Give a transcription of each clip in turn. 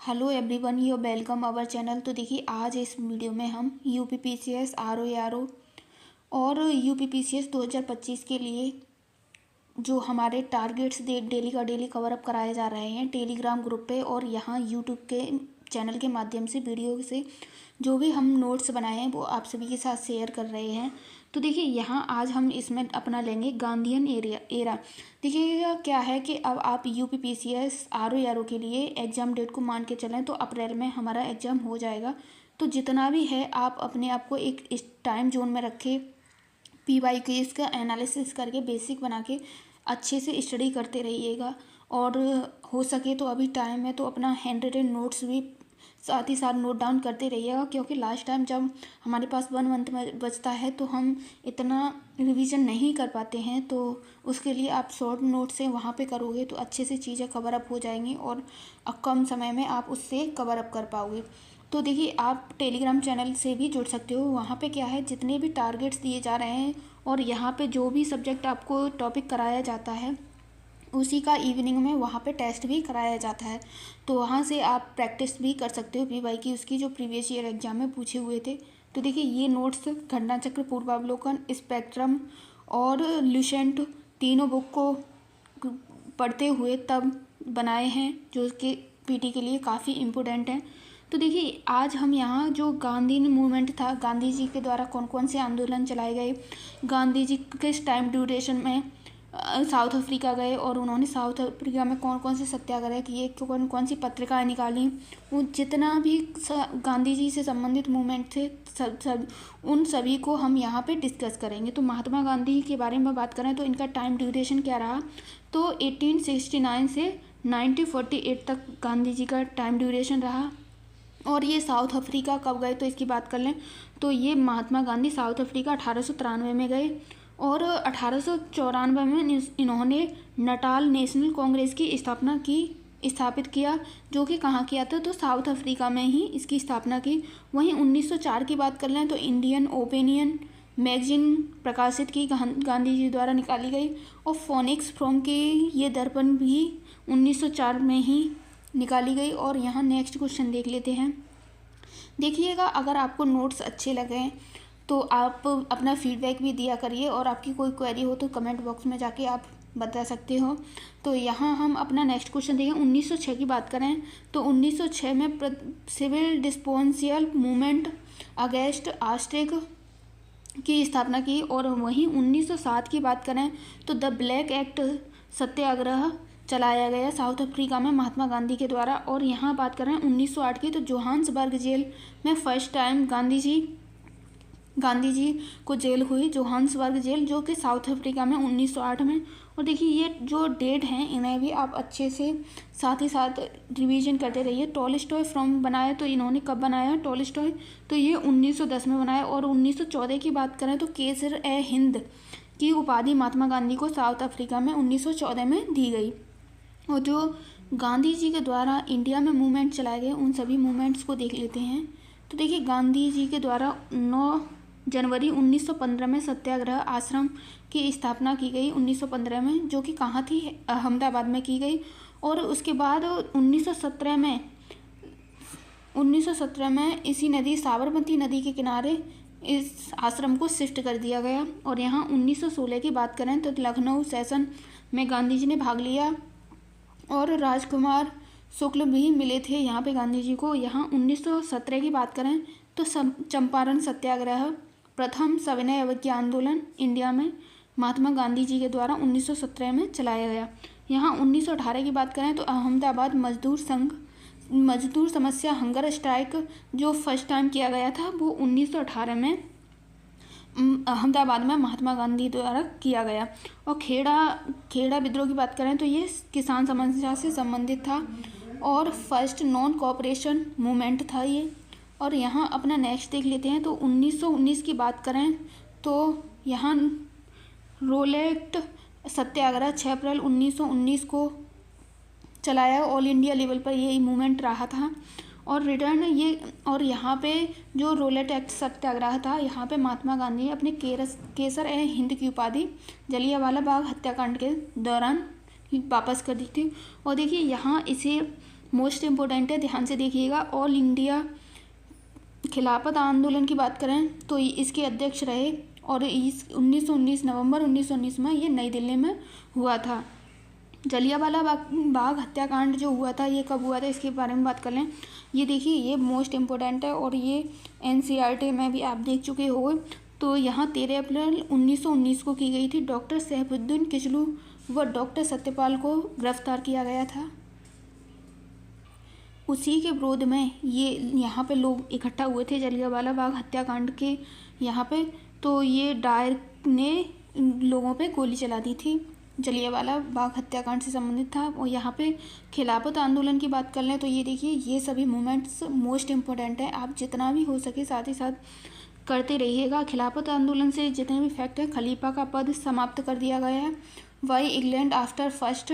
Hello everyone, you welcome our channel. तो देखिए आज इस वीडियो में हम यूपीपीसीएस आरओ और यूपीपीसीएस 2025 के लिए जो हमारे टारगेट्स डेली का डेली कवर अप कराए जा रहे हैं टेलीग्राम ग्रुप पे और यहाँ यूट्यूब के चैनल के माध्यम से वीडियो से जो भी हम नोट्स बनाए हैं वो आप सभी के साथ शेयर कर रहे हैं। तो देखिए यहाँ आज हम इसमें अपना लेंगे गांधीयन एरा। देखिएगा क्या है कि अब आप यूपीपीसीएस आरओ के लिए एग्ज़ाम डेट को मान के चलें तो अप्रैल में हमारा एग्ज़ाम हो जाएगा। तो जितना भी है आप अपने आप को एक इस टाइम जोन में रखें, PYQs का एनालिसिस करके बेसिक बना के अच्छे से स्टडी करते रहिएगा। और हो सके तो अभी टाइम है तो अपना हैंड रिटन नोट्स भी साथ ही साथ नोट डाउन करते रहिएगा, क्योंकि लास्ट टाइम जब हमारे पास 1 मंथ में बचता है तो हम इतना रिवीजन नहीं कर पाते हैं। तो उसके लिए आप शॉर्ट नोट से वहाँ पे करोगे तो अच्छे से चीज़ें कवर अप हो जाएंगी और कम समय में आप उससे कवर अप कर पाओगे। तो देखिए आप टेलीग्राम चैनल से भी जुड़ सकते हो। वहाँ पे क्या है, जितने भी टारगेट्स दिए जा रहे हैं और यहाँ पे जो भी सब्जेक्ट आपको टॉपिक कराया जाता है उसी का इवनिंग में वहाँ पे टेस्ट भी कराया जाता है। तो वहाँ से आप प्रैक्टिस भी कर सकते हो PY की, उसकी जो प्रीवियस ईयर एग्जाम में पूछे हुए थे। तो देखिए ये नोट्स घटना चक्र, पूर्वावलोकन, स्पेक्ट्रम और ल्यूसेंट तीनों बुक को पढ़ते हुए तब बनाए हैं, जो कि PT के लिए काफ़ी इम्पोर्टेंट हैं। तो देखिए आज हम यहाँ जो गांधी मूवमेंट था, गांधी जी के द्वारा कौन कौन से आंदोलन चलाए गए, गांधी जी किस टाइम ड्यूरेशन में साउथ अफ्रीका गए और उन्होंने साउथ अफ्रीका में कौन कौन से सत्याग्रह किए, कौन कौन सी पत्रिकाएं निकाली, वो जितना भी गांधी जी से संबंधित मूवमेंट थे सब उन सभी को हम यहाँ पे डिस्कस करेंगे। तो महात्मा गांधी के बारे में बात करें तो इनका टाइम ड्यूरेशन क्या रहा, तो 1869 से 1948 तक गांधी जी का टाइम ड्यूरेशन रहा। और ये साउथ अफ्रीका कब गए तो इसकी बात कर लें तो ये महात्मा गांधी साउथ अफ्रीका 1893 में गए और 1894 में इन्होंने नटाल नेशनल कांग्रेस की स्थापित किया, जो कि कहाँ किया था, तो साउथ अफ्रीका में ही इसकी स्थापना की। वहीं 1904 की बात कर लें तो इंडियन ओपिनियन मैगजीन प्रकाशित की गांधी जी द्वारा निकाली गई और फोनिक्स फ्रॉम की ये दर्पण भी 1904 में ही निकाली गई। और यहाँ नेक्स्ट क्वेश्चन देख लेते हैं। देखिएगा अगर आपको नोट्स अच्छे लगे तो आप अपना फीडबैक भी दिया करिए और आपकी कोई क्वेरी हो तो कमेंट बॉक्स में जाके आप बता सकते हो। तो यहाँ हम अपना नेक्स्ट क्वेश्चन देखें। 1906 की बात करें तो 1906 में सिविल डिस्पोंसियल मूवमेंट अगेंस्ट आस्ट्रिक की स्थापना की। और वहीं 1907 की बात करें तो द ब्लैक एक्ट सत्याग्रह चलाया गया साउथ अफ्रीका में महात्मा गांधी के द्वारा। और यहाँ बात करें 1908 की तो जोहान्सबर्ग जेल में फर्स्ट टाइम गांधी जी को जेल हुई, जोहान्सबर्ग जेल, जो कि साउथ अफ्रीका में 1908 में। और देखिए ये जो डेट हैं इन्हें भी आप अच्छे से साथ ही साथ रिवीजन करते रहिए। टॉलस्टॉय फ्रॉम बनाया तो इन्होंने कब बनाया टॉलस्टॉय, तो ये 1910 में बनाया। और 1914 की बात करें तो केसर ए हिंद की उपाधि महात्मा गांधी को साउथ अफ्रीका में 1914 में दी गई। और जो गांधी जी के द्वारा इंडिया में मूवमेंट चलाए गए उन सभी मूवमेंट्स को देख लेते हैं। तो देखिए गांधी जी के द्वारा 9 जनवरी 1915 में सत्याग्रह आश्रम की स्थापना की गई 1915 में, जो कि कहाँ थी, अहमदाबाद में की गई। और उसके बाद 1917 में इसी नदी साबरमती नदी के किनारे इस आश्रम को शिफ्ट कर दिया गया। और यहाँ 1916 की बात करें तो लखनऊ सेशन में गांधी जी ने भाग लिया और राजकुमार शुक्ल भी मिले थे यहाँ पे गांधी जी को। यहाँ 1917 की बात करें तो चंपारण सत्याग्रह, प्रथम सविनय अवज्ञा आंदोलन इंडिया में महात्मा गांधी जी के द्वारा 1917 में चलाया गया। यहाँ 1918 की बात करें तो अहमदाबाद मजदूर समस्या हंगर स्ट्राइक जो फर्स्ट टाइम किया गया था वो 1918 में अहमदाबाद में महात्मा गांधी द्वारा किया गया। और खेड़ा विद्रोह की बात करें तो ये किसान समस्या से संबंधित था और फर्स्ट नॉन कोऑपरेशन मूवमेंट था ये। और यहाँ अपना नेक्स्ट देख लेते हैं। तो 1919 की बात करें तो यहाँ रोलेट सत्याग्रह 6 अप्रैल 1919 को चलाया, ऑल इंडिया लेवल पर ये मूवमेंट रहा था। और रिटर्न ये, और यहाँ पे जो रोलेट एक्ट सत्याग्रह था यहाँ पे महात्मा गांधी अपने केसर ए हिंद की उपाधि जलियांवाला बाग हत्याकांड के दौरान वापस कर दी थी। और देखिए यहाँ इसे मोस्ट इम्पोर्टेंट है, ध्यान से देखिएगा। ऑल इंडिया खिलाफत आंदोलन की बात करें तो इसके अध्यक्ष रहे और इस 1919 नवंबर 1919 में ये नई दिल्ली में हुआ था। जलियांवाला बाग हत्याकांड जो हुआ था ये कब हुआ था, इसके बारे में बात कर लें। ये देखिए, ये मोस्ट इम्पोर्टेंट है और ये NCERT में भी आप देख चुके हो। तो यहाँ 13 अप्रैल 1919 को की गई थी। डॉक्टर सैफुद्दीन किचलू व डॉक्टर सत्यपाल को गिरफ्तार किया गया था। उसी के विरोध में ये यहाँ पे लोग इकट्ठा हुए थे जलियांवाला बाग हत्याकांड के यहाँ पे। तो ये डायर ने लोगों पे गोली चला दी थी, जलियांवाला बाग हत्याकांड से संबंधित था। और यहाँ पे खिलाफत आंदोलन की बात कर लें तो ये देखिए, ये सभी मूवमेंट्स मोस्ट इम्पोर्टेंट है, आप जितना भी हो सके साथ ही साथ करते रहिएगा। खिलाफत आंदोलन से जितने भी फैक्ट हैं, खलीफा का पद समाप्त कर दिया गया है। Why England after first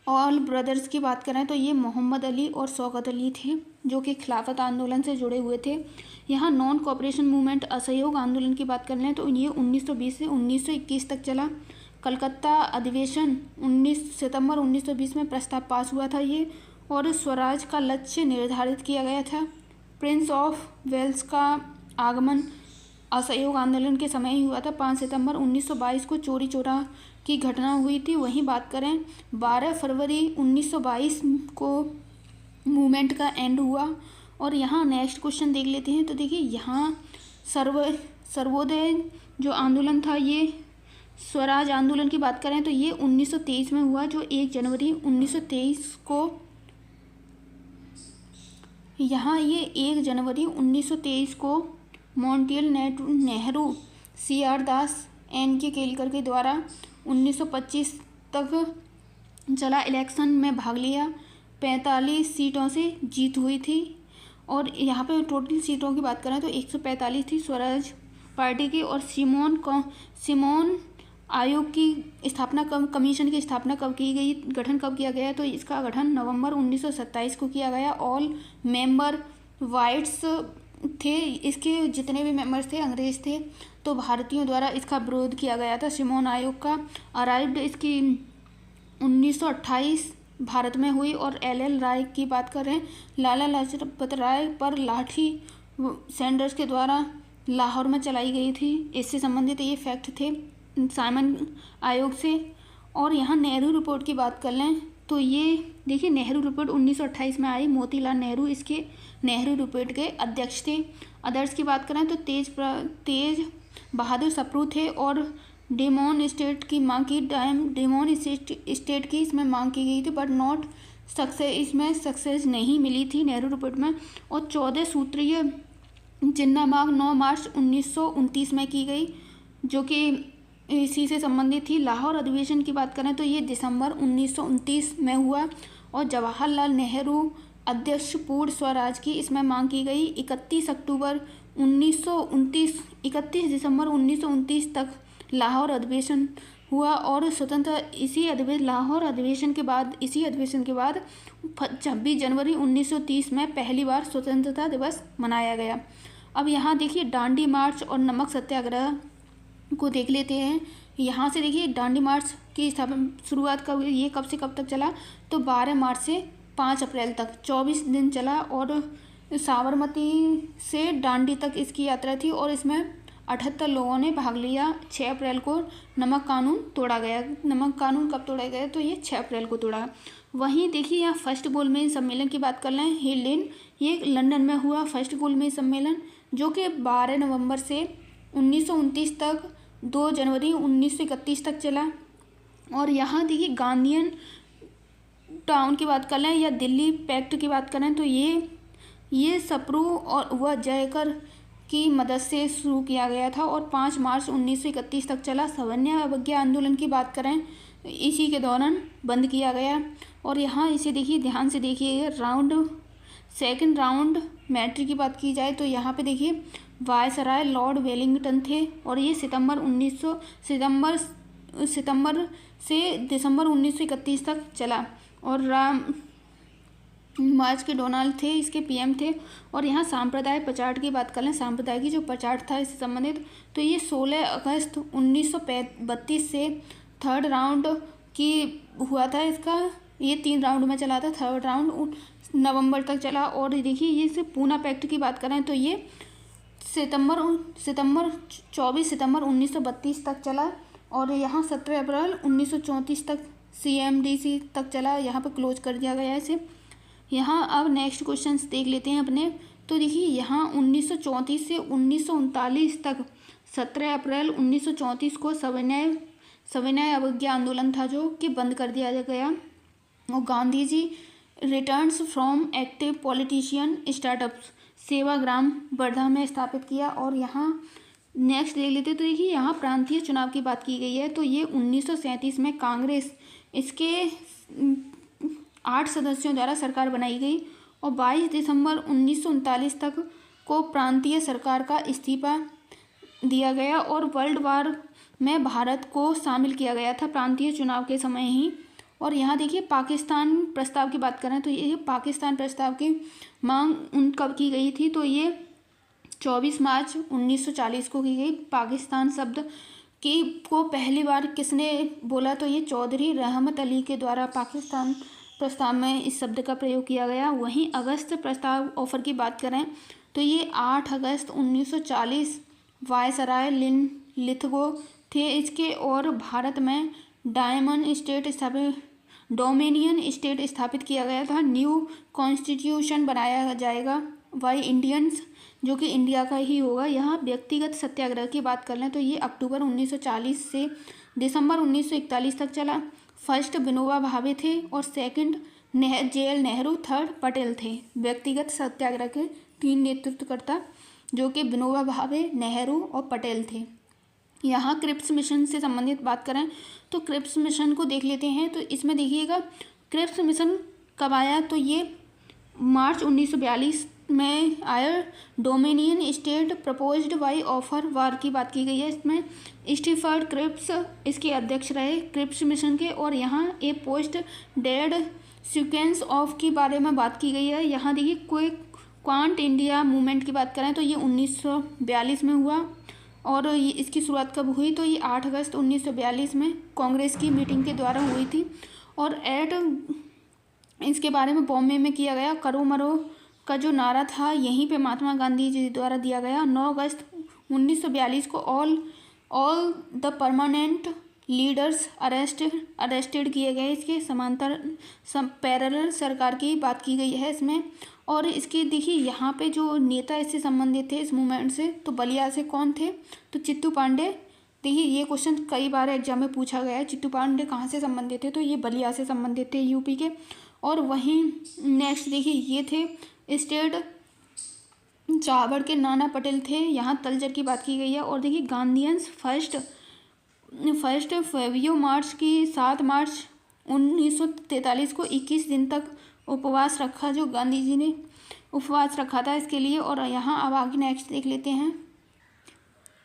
all brothers की बात करें तो ये मोहम्मद अली और शौकत अली थे जो कि खिलाफत आंदोलन से जुड़े हुए थे। यहाँ नॉन कोऑपरेशन मूवमेंट असहयोग आंदोलन की बात कर लें तो ये 1920 से 1921 तक चला। कलकत्ता अधिवेशन 19 सितंबर 1920 में प्रस्ताव पास हुआ था ये, और स्वराज का लक्ष्य निर्धारित किया गया था। प्रिंस ऑफ वेल्स का आगमन असहयोग आंदोलन के समय ही हुआ था। 5 सितंबर 1922 को चोरी चोरा की घटना हुई थी। वहीं बात करें 12 फरवरी 1922 को मूवमेंट का एंड हुआ। और यहाँ नेक्स्ट क्वेश्चन देख लेते हैं। तो देखिए, यहाँ सर्वोदय जो आंदोलन था, ये स्वराज आंदोलन की बात करें तो ये 1923 में हुआ, जो 1 जनवरी 1923 को, यहाँ ये 1 जनवरी 1923 को मॉन्टियल नेहरू, CR दास, NK केलकर के द्वारा 1925 तक चला इलेक्शन में भाग लिया। 45 सीटों से जीत हुई थी। और यहाँ पे टोटल सीटों की बात करें तो 145 थी स्वराज पार्टी की। और सिमोन आयोग की स्थापना कमीशन की स्थापना कब की गई, गठन कब किया गया, तो इसका गठन नवंबर 1927 को किया गया। ऑल मेंबर वाइट्स थे, इसके जितने भी मेंबर्स थे अंग्रेज थे, तो भारतीयों द्वारा इसका विरोध किया गया था सिमोन आयोग का। अराइव्ड इसकी 1928 भारत में हुई। और LL राय की बात करें, लाला लाजपत राय पर लाठी सैंडर्स के द्वारा लाहौर में चलाई गई थी। इससे संबंधित ये फैक्ट थे साइमन आयोग से। और यहाँ नेहरू रिपोर्ट की बात कर लें तो ये देखिए, नेहरू रिपोर्ट 1928 में आई। मोतीलाल नेहरू इसके नेहरू रिपोर्ट के अध्यक्ष थे। अदर्स की बात करें तो तेज बहादुर सप्रू थे और डेमोन स्टेट की मांग की, डेमोन स्टेट की इसमें मांग की गई थी, बट नॉट सक्सेस, इसमें सक्सेस नहीं मिली थी नेहरू रिपोर्ट में। और 14 सूत्रीय जिन्ना मांग 9 मार्च 1929 में की गई, जो कि इसी से संबंधित थी। लाहौर अधिवेशन की बात करें तो ये दिसंबर 1929 में हुआ। और जवाहरलाल नेहरू अध्यक्ष पूर्ण स्वराज की इसमें मांग की गई। 31 दिसंबर 1929 तक लाहौर अधिवेशन हुआ। और स्वतंत्र लाहौर अधिवेशन के बाद 26 जनवरी 1930 में पहली बार स्वतंत्रता दिवस मनाया गया। अब यहाँ देखिए, दांडी मार्च और नमक सत्याग्रह को देख लेते हैं। यहाँ से देखिए, दांडी मार्च की शुरुआत कब, ये कब से कब तक चला, तो 12 मार्च से 5 अप्रैल तक 24 दिन चला। और साबरमती से दांडी तक इसकी यात्रा थी और इसमें 78 लोगों ने भाग लिया। 6 अप्रैल को नमक कानून तोड़ा गया। नमक कानून कब तोड़ा गया, तो ये 6 अप्रैल को तोड़ा। वहीं देखिए, यहाँ फर्स्ट गोलमेज सम्मेलन की बात कर लें, हिल्डेन, ये लंदन में हुआ फर्स्ट गोलमेज सम्मेलन, जो कि 12 नवंबर से 1929 तक 2 जनवरी 1931 तक चला। और यहाँ देखिए, गांधीयन टाउन की बात कर लें या दिल्ली पैक्ट की बात करें तो ये सप्रू और वह जयकर की मदद से शुरू किया गया था और 5 मार्च 1931 तक चला। सवर्णीय अवज्ञा आंदोलन की बात करें, इसी के दौरान बंद किया गया। और यहाँ इसे देखिए, ध्यान से देखिए, सेकंड राउंड मैट्री की बात की जाए तो यहाँ पे देखिए, वायसराय लॉर्ड वेलिंगटन थे और ये सितंबर से दिसंबर 1931 तक चला। और मार्च के डोनाल्ड थे इसके PM थे। और यहाँ सांप्रदाय पचाट की बात कर लें, सांप्रदाय की जो पचाट था इससे संबंधित, तो ये 16 अगस्त 1932 से थर्ड राउंड की हुआ था इसका ये 3 राउंड में चला था, थर्ड राउंड नवंबर तक चला। और देखिए ये से पूना पैक्ट की बात करें तो ये सितंबर 24 सितंबर 1932 तक चला। और यहाँ 17 अप्रैल 1934 तक CMDC तक चला, यहाँ पर क्लोज कर दिया गया है इसे। यहाँ अब नेक्स्ट क्वेश्चंस देख लेते हैं अपने। तो देखिए यहाँ 1934 से 1939 तक 17 अप्रैल 1934 को सविनय अवज्ञा आंदोलन था जो कि बंद कर दिया गया। और Gandhi ji returns from active politician startups Sevagram Wardha में स्थापित किया। और यहाँ नेक्स्ट देख लेते तो देखिए यहाँ प्रांतीय चुनाव की बात की गई है। तो ये 1937 में कांग्रेस इसके 8 सदस्यों द्वारा सरकार बनाई गई। और 22 दिसंबर 1939 तक को प्रांतीय सरकार का इस्तीफा दिया गया और वर्ल्ड वार में भारत को शामिल किया गया था प्रांतीय चुनाव के समय ही। और यहाँ देखिए पाकिस्तान प्रस्ताव की बात करें तो ये पाकिस्तान प्रस्ताव की मांग कब की गई थी, तो ये 24 मार्च 1940 को की गई। पाकिस्तान शब्द को पहली बार किसने बोला, तो ये चौधरी रहमत अली के द्वारा पाकिस्तान प्रस्ताव में इस शब्द का प्रयोग किया गया। वहीं अगस्त प्रस्ताव ऑफर की बात करें तो ये 8 अगस्त 1940 वायसराय लिथगो थे इसके। और भारत में डोमिनियन स्टेट स्थापित किया गया था। न्यू कॉन्स्टिट्यूशन बनाया जाएगा बाय इंडियंस जो कि इंडिया का ही होगा। यहाँ व्यक्तिगत सत्याग्रह की बात कर लें तो ये अक्टूबर 1940 से दिसंबर 1941 तक चला। फर्स्ट विनोबा भावे थे और second JL Nehru, third Patel थे। व्यक्तिगत सत्याग्रह के 3 नेतृत्वकर्ता जो कि विनोबा भावे, नेहरू और पटेल थे। यहाँ क्रिप्स मिशन से संबंधित बात करें तो क्रिप्स मिशन को देख लेते हैं। तो इसमें देखिएगा क्रिप्स मिशन कब आया, तो ये मार्च 1942 में आया। Dominion state proposed by offer war की बात की गई है इसमें। स्टीफर्ड क्रिप्स इसके अध्यक्ष रहे क्रिप्स मिशन के। और यहाँ ए पोस्ट डेड सीक्वेंस ऑफ के बारे में बात की गई है। यहाँ देखिए कोई क्वांट इंडिया मूवमेंट की बात करें तो ये 1942 में हुआ। और ये इसकी शुरुआत कब हुई, तो ये 8 अगस्त 1942 में कांग्रेस की मीटिंग के द्वारा हुई थी। और इसके बारे में बॉम्बे में किया गया। करो मरो का जो नारा था यहीं पे महात्मा गांधी जी द्वारा दिया गया। 9 अगस्त 1942 को all the permanent leaders arrested किए गए। इसके समांतर पैरेलल सरकार की बात की गई है इसमें। और इसके देखिए यहाँ पे जो नेता इससे संबंधित थे इस मूवमेंट से, तो बलिया से कौन थे, तो चित्तू पांडे। देखिए ये क्वेश्चन कई बार एग्जाम में पूछा गया है, चित्तू पांडे कहाँ से संबंधित थे, तो ये बलिया से संबंधित थे यूपी के। और वहीं नेक्स्ट देखिए ये थे स्टेट चावड़ के नाना पटेल थे, यहाँ तलचर की बात की गई है। और देखिए गांधीयंस फर्स्ट फेब्रुअरी मार्च की 7 मार्च 1943 को 21 दिन तक उपवास रखा, जो गांधी जी ने उपवास रखा था इसके लिए। और यहाँ अब आगे नेक्स्ट देख लेते हैं।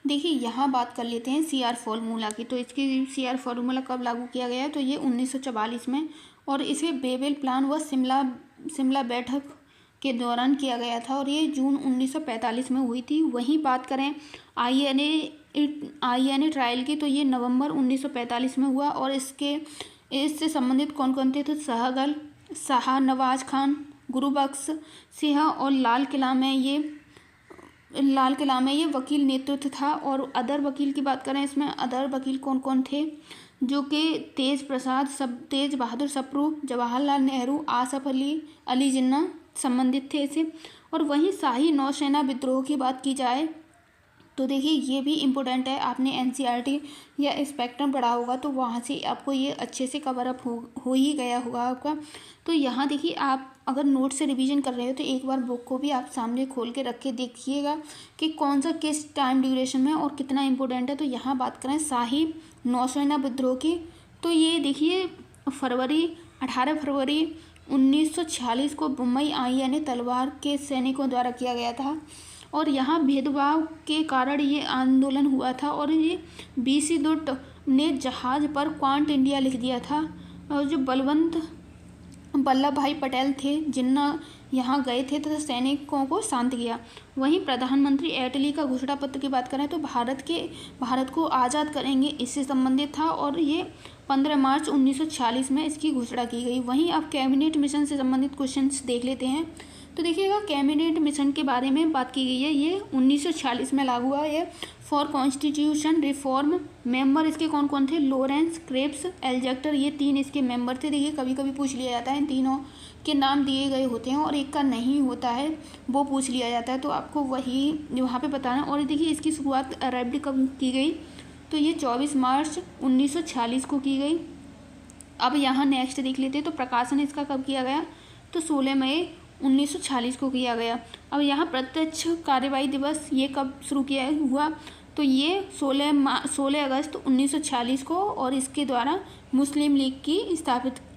देखिए यहाँ बात कर लेते हैं CR फॉर्मूला की। तो इसकी CR फॉर्मूला कब लागू किया गया, तो ये 1944 में। और इसे बेबेल प्लान व शिमला बैठक के दौरान किया गया था और ये जून 1945 में हुई थी। वहीं बात करें INA ट्रायल की, तो ये नवंबर 1945 में हुआ। और इससे संबंधित कौन कौन थे, तो शाहनवाज खान, गुरुबख्श सिंह और लाल किला में ये वकील नेतृत्व था। और अदर वकील की बात करें इसमें अदर वकील कौन कौन थे, जो कि तेज बहादुर सप्रू, जवाहरलाल नेहरू, आसफ अली जिन्ना संबंधित थे इसे। और वहीं शाही नौसेना विद्रोह की बात की जाए तो देखिए ये भी इम्पोर्टेंट है। आपने NCERT या स्पेक्ट्रम पढ़ा होगा तो वहाँ से आपको ये अच्छे से कवर अप हो ही गया होगा आपका। तो यहाँ देखिए आप अगर नोट से रिवीजन कर रहे हो तो एक बार बुक को भी आप सामने खोल के रख के देखिएगा कि कौन सा किस टाइम ड्यूरेशन में और कितना इम्पोर्टेंट है। तो यहाँ बात करें शाही नौसेना विद्रोह की, तो ये देखिए 18 फरवरी 1946 को मुंबई INA तलवार के सैनिकों द्वारा किया गया था। और यहाँ भेदभाव के कारण ये आंदोलन हुआ था। और ये BC दुर्ट ने जहाज़ पर क्वांट इंडिया लिख दिया था। और जो वल्लभ भाई पटेल थे जिन्ना यहाँ गए थे तथा सैनिकों को शांत किया। वहीं प्रधानमंत्री एटली का घोषणा पत्र की बात करें तो भारत को आज़ाद करेंगे इससे संबंधित था। और ये 15 मार्च 1946 में इसकी घोषणा की गई। वहीं अब कैबिनेट मिशन से संबंधित क्वेश्चंस देख लेते हैं। तो देखिएगा, कैबिनेट मिशन के बारे में बात की गई है। ये 1946 में लागू हुआ। ये फॉर कॉन्स्टिट्यूशन रिफॉर्म मेंबर इसके कौन कौन थे? लॉरेंस, क्रेप्स, एल्जेक्टर, ये 3 इसके मेंबर थे। देखिए, कभी कभी पूछ लिया जाता है, इन तीनों के नाम दिए गए होते हैं और एक का नहीं होता है, वो पूछ लिया जाता है, तो आपको वही वहाँ पे बताना। और देखिए, इसकी शुरुआत अरेब्ड कब की गई? तो ये 24 मार्च 1946 को की गई। अब यहाँ नेक्स्ट देख लेते हैं। तो प्रकाशन इसका कब किया गया? तो 16 मई 1946 को किया गया। अब यहाँ प्रत्यक्ष कार्यवाही दिवस ये कब शुरू किया हुआ? तो ये 16 अगस्त 1946 को, और इसके द्वारा मुस्लिम लीग की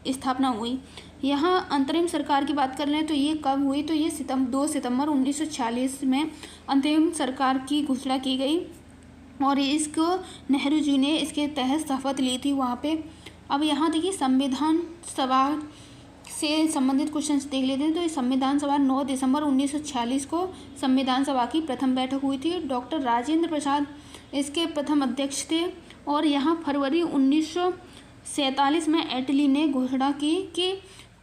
स्थापना हुई। यहाँ अंतरिम सरकार की बात कर लें तो ये कब हुई? तो ये 2 सितंबर 1946 में अंतरिम सरकार की घोषणा की गई, और इसको नेहरू जी ने इसके तहत शपथ ली थी वहाँ पे। अब यहाँ देखिए, संविधान सभा से संबंधित क्वेश्चंस देख लेते हैं। तो ये संविधान सभा 9 दिसंबर 1946 को संविधान सभा की प्रथम बैठक हुई थी। डॉक्टर राजेंद्र प्रसाद इसके प्रथम अध्यक्ष थे। और यहाँ फरवरी 1947 में एटली ने घोषणा की कि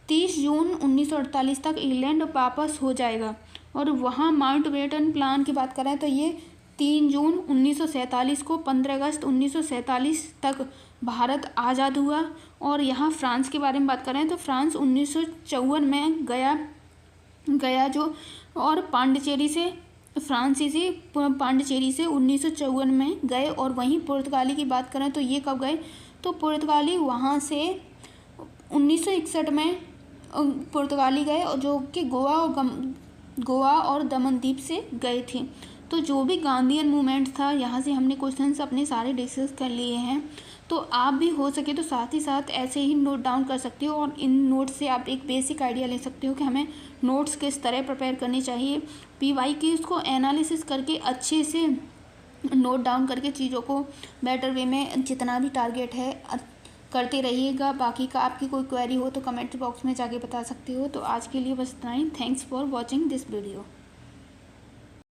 30 जून 1948 तक इंग्लैंड वापस हो जाएगा। और वहाँ माउंटबेटन प्लान की बात करें तो ये 3 जून 1947 को 15 अगस्त 1947 तक भारत आज़ाद हुआ। और यहाँ फ्रांस के बारे में बात करें तो फ्रांस 1954 में गया जो, और पांडिचेरी से फ्रांसीसी पांडिचेरी से 1954 में गए। और वहीं पुर्तगाली की बात करें तो ये कब गए? तो पुर्तगाली वहाँ से 1961 में पुर्तगाली गए, और जो कि गोवा और दमनदीप से गए थे। तो जो भी गांधीयन मूवमेंट था, यहाँ से हमने क्वेश्चंस अपने सारे डिस्कस कर लिए हैं। तो आप भी हो सके तो साथ ही साथ ऐसे ही नोट डाउन कर सकते हो, और इन नोट से आप एक बेसिक आइडिया ले सकते हो कि हमें नोट्स किस तरह प्रिपेयर करनी चाहिए। पीवाई की उसको एनालिसिस करके अच्छे से नोट डाउन करके चीज़ों को बेटर वे में जितना भी टारगेट है करते रहिएगा। बाकी का आपकी कोई क्वेरी हो तो कमेंट बॉक्स में जाके बता सकते हो। तो आज के लिए बस इतना ही। Thanks for watching this video.